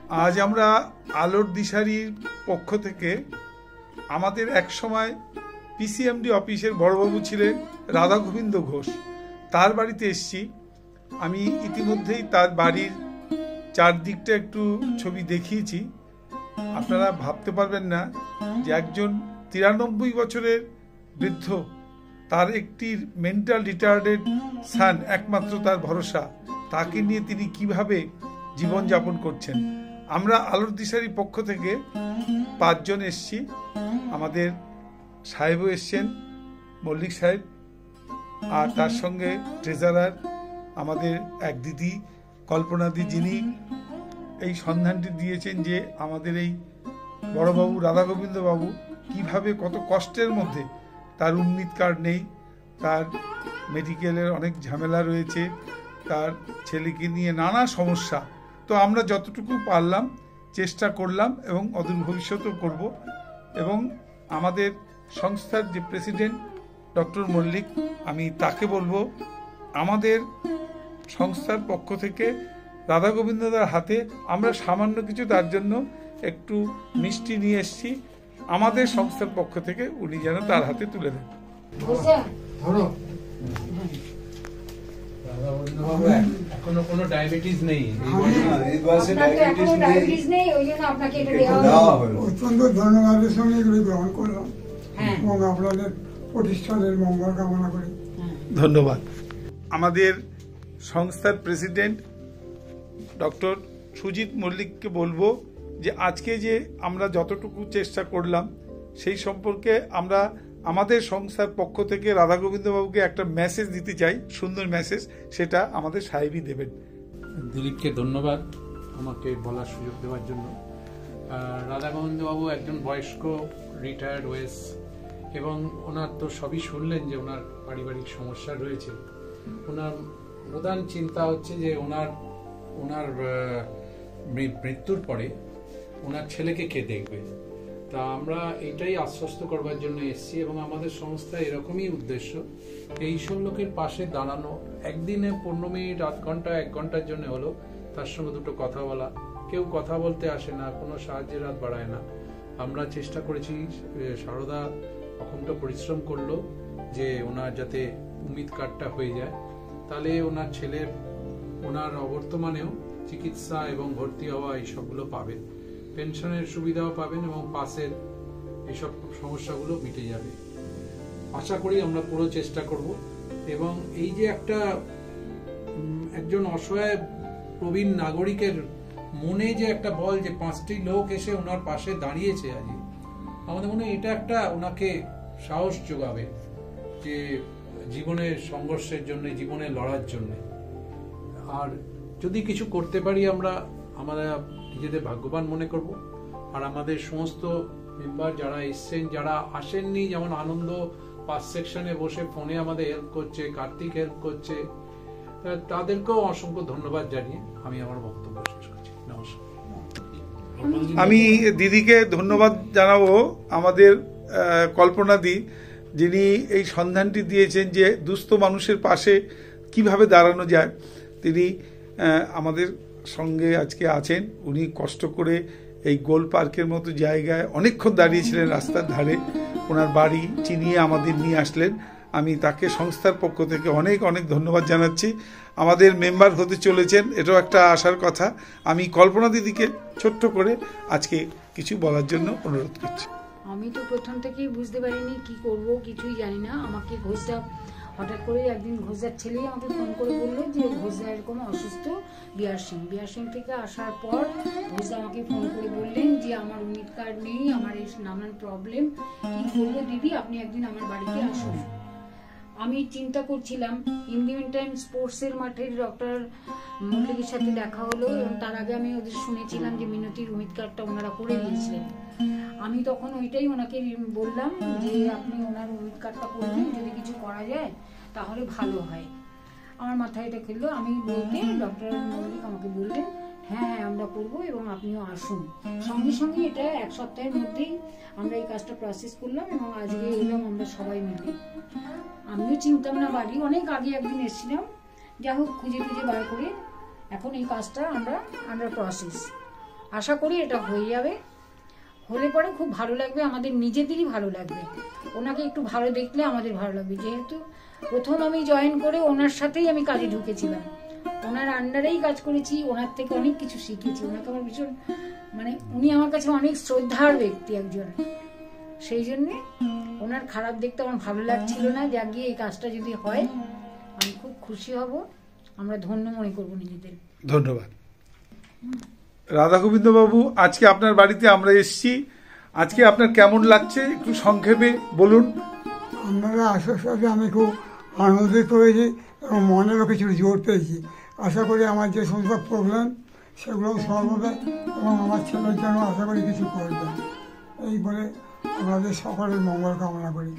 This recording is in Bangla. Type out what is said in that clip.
আজ আমরা আলোর দিশারির পক্ষ থেকে আমাদের এক সময় পিসিএমডি অফিসের বড়বাবু ছিলেন রাধা গোবিন্দ ঘোষ, তার বাড়িতে এসেছি। আমি ইতিমধ্যেই তার বাড়ির চারদিকটা একটু ছবি দেখিয়েছি। আপনারা ভাবতে পারবেন না যে একজন 93 বছরের বৃদ্ধ, তার একটি মেন্টাল রিটার্ডেড সান একমাত্র তার ভরসা, তাকে নিয়ে তিনি কিভাবে জীবনযাপন করছেন। আমরা আলোর দিশারির পক্ষ থেকে 5 জন এসছি। আমাদের সাহেবও এসছেন, মল্লিক সাহেব, আর তার সঙ্গে ট্রেজারার আমাদের এক দিদি কল্পনাদি, যিনি এই সন্ধানটি দিয়েছেন যে আমাদের এই বড়বাবু রাধা গোবিন্দ বাবু কিভাবে কত কষ্টের মধ্যে, তার উন্মিত কার্ড নেই, তার মেডিকেলের অনেক ঝামেলা রয়েছে, তার ছেলেকে নিয়ে নানা সমস্যা। তো আমরা যতটুকু পারলাম চেষ্টা করলাম এবং অদূর ভবিষ্যতেও করব। এবং আমাদের সংস্থার যে প্রেসিডেন্ট ডক্টর মল্লিক, আমি তাকে বলবো আমাদের সংস্থার পক্ষ থেকে রাধা গোবিন্দদার হাতে আমরা সামান্য কিছু তার জন্য একটু মিষ্টি নিয়ে এসেছি। আমাদের সংস্থার পক্ষ থেকে উনি যেন তার হাতে তুলে দেন। এখনো কোনো ডায়াবেটিস নেই, অত্যন্ত ধন্যবাদের সঙ্গে এগুলি গ্রহণ করলাম এবং আপনাদের প্রতিষ্ঠানের মঙ্গল কামনা করি। ধন্যবাদ। আমাদের সংস্থার প্রেসিডেন্ট ডক্টর সুজিত মল্লিককে বলবো যে আজকে যে আমরা যতটুকু চেষ্টা করলাম সেই সম্পর্কে আমরা আমাদের সংস্থার পক্ষ থেকে রাধা গোবিন্দ বাবুকে একটা মেসেজ দিতে চাই, সুন্দর মেসেজ, সেটা আমাদের সাহেবই দেবেন। দিলীপকে ধন্যবাদ আমাকে বলার সুযোগ দেওয়ার জন্য। রাধা গোবিন্দ বাবু একজন বয়স্ক রিটায়ার্ড ওয়েস, এবং ওনার তো সবই শুনলেন যে ওনার পারিবারিক সমস্যা রয়েছে। ওনার প্রধান চিন্তা হচ্ছে যে ওনার মৃত্যুর পরে ওনার ছেলেকে কে দেখবে। তা আমরা এটাই আশ্বস্ত করবার জন্য এসেছি, এবং আমাদের সংস্থা এরকমই উদ্দেশ্য, এইসব লোকের পাশে দাঁড়ানো। একদিনে 15 মিনিট, আধ ঘন্টা, 1 ঘন্টার জন্য হলো তার সঙ্গে দুটো কথা বলা। কেউ কথা বলতে আসে না, কোনো সাহায্যের হাত বাড়ায় না। আমরা চেষ্টা করেছি, সারদা অখণ্ড পরিশ্রম করলো যে ওনার যাতে উম্মিদ কার্ডটা হয়ে যায়, তাহলে ওনার ছেলের ওনার অবর্তমানেও চিকিৎসা এবং ভর্তি হওয়া এইসবগুলো পাবেন, পেনশনের সুবিধাও পাবেন, এবং পাশের এইসব সমস্যাগুলো মিটে যাবে। আশা করি আমরা পুরো চেষ্টা করব। এবং এই যে একজন অসহায় প্রবীণ নাগরিকের মনে যে একটা বল যে 5টি লোক এসে ওনার পাশে দাঁড়িয়েছে আজ, আমাদের মনে এটা একটা ওনাকে সাহস যোগাবে যে জীবনের সংঘর্ষের জন্য, জীবনে লড়ার জন্য। আর যদি কিছু করতে পারি আমরা নিজেদের ভাগ্যবান মনে করব। আর আমাদের সমস্ত মেম্বার যারা এসছেন, যারা আসেননি, যেমন আনন্দ 5 সেকশনে বসে ফোনে আমাদের হেল্প করছে, কার্তিক হেল্প করছে, তাদেরকেও অসংখ্য ধন্যবাদ জানিয়ে আমি আমার বক্তব্য শেষ করছি। নমস্কার। আমি দিদিকে ধন্যবাদ জানাবো, আমাদের কল্পনা দি, যিনি এই সন্ধানটি দিয়েছেন যে দুস্থ মানুষের পাশে কিভাবে দাঁড়ানো যায়। তিনি আমাদের সঙ্গে আজকে আছেন। উনি কষ্ট করে এই গোল পার্কের মতো জায়গায় অনেকক্ষণ দাঁড়িয়েছিলেন রাস্তার ধারে, ওনার বাড়ি চিনিয়ে আমাদের নিয়ে আসলেন। আমি তাকে সংস্থার পক্ষ থেকে অনেক অনেক ধন্যবাদ জানাচ্ছি। আমাদের মেম্বার হতে চলেছেন, এটাও একটা আশার কথা। আমি কল্পনা দিদিকে ছোট্ট করে আজকে কিছু বলার জন্য অনুরোধ করছি। আমি তো প্রথম থেকেই বুঝতে পারিনি কি করব, কিছুই জানি না। আমাকে ঘোষদা হঠাৎ করে একদিন ঘোষদার ছেলেই আমাকে ফোন করে বললো যে ঘোষদা এরকম অসুস্থ, বিহার সিং থেকে আসার পর ঘোষদা আমাকে ফোন করে বললেন যে আমার উম্মিদ কার্ড নেই, আমার এই নানান প্রবলেম, কি করবো দিদি, আপনি একদিন আমার বাড়িতে আসুন। আমি চিন্তা করছিলাম। ইন দি মিন টাইম স্পোর্টসের মাঠের ডক্টর মল্লিকের সাথে দেখা হলো, এবং তার আগে আমি ওদের শুনেছিলাম যে মিনতির উম্মিদ কার্ডটা ওনারা করে দিয়েছিলেন। আমি তখন ওইটাই ওনাকে বললাম যে আপনি ওনার উম্মিদ কার্ডটা করবেন, যদি কিছু করা যায় তাহলে ভালো হয়। আমার মাথায় এটা খেললো। আমি বলতে ডক্টর মল্লিক আমাকে বললেন হ্যাঁ হ্যাঁ আমরা করবো এবং আপনিও আসুন। সঙ্গে সঙ্গে এটা 1 সপ্তাহের মধ্যেই আমরা এই কাজটা প্রসেস করলাম, এবং আজকে এলাম আমরা সবাই মিলে। আমিও চিনতাম না বাড়ি, অনেক আগে একদিন এসেছিলাম, যা হোক খুঁজে বার করে এখন এই কাজটা আমরা আন্ডার প্রসেস। আশা করি এটা হয়ে যাবে, হলে পরে খুব ভালো লাগবে, আমাদের নিজেদেরই ভালো লাগবে। ওনাকে একটু ভালো দেখলে আমাদের ভালো লাগবে, যেহেতু প্রথম আমি জয়েন করে ওনার সাথেই আমি কাজে ঢুকেছিলাম, ওনার আন্ডারেই কাজ করেছি, ওনার থেকে অনেক কিছু শিখেছি। ওনাকে আমার ভীষণ মানে উনি আমার কাছে অনেক শ্রদ্ধার ব্যক্তি একজন, সেই জন্যে ওনার খারাপ দেখতে আমার ভালো লাগছিল না। যা গিয়ে এই কাজটা যদি হয় আমি খুব খুশি হব, আমরা ধন্য মনে করবো নিজেদের। ধন্যবাদ। রাধা গোবিন্দ বাবু, আজকে আপনার বাড়িতে আমরা এসেছি, আজকে আপনার কেমন লাগছে একটু সংক্ষেপে বলুন। আপনারা আসার সাথে আমি খুব আনন্দিত হয়েছি এবং মনেরও কিছু জোর পেয়েছি। আশা করি আমার যে সমস্ত প্রবলেম সেগুলো সলভ হবে এবং আমার ছেলের জন্য আশা করি কিছু করবেন, এই বলে আমাদের সকলের মঙ্গল কামনা করি।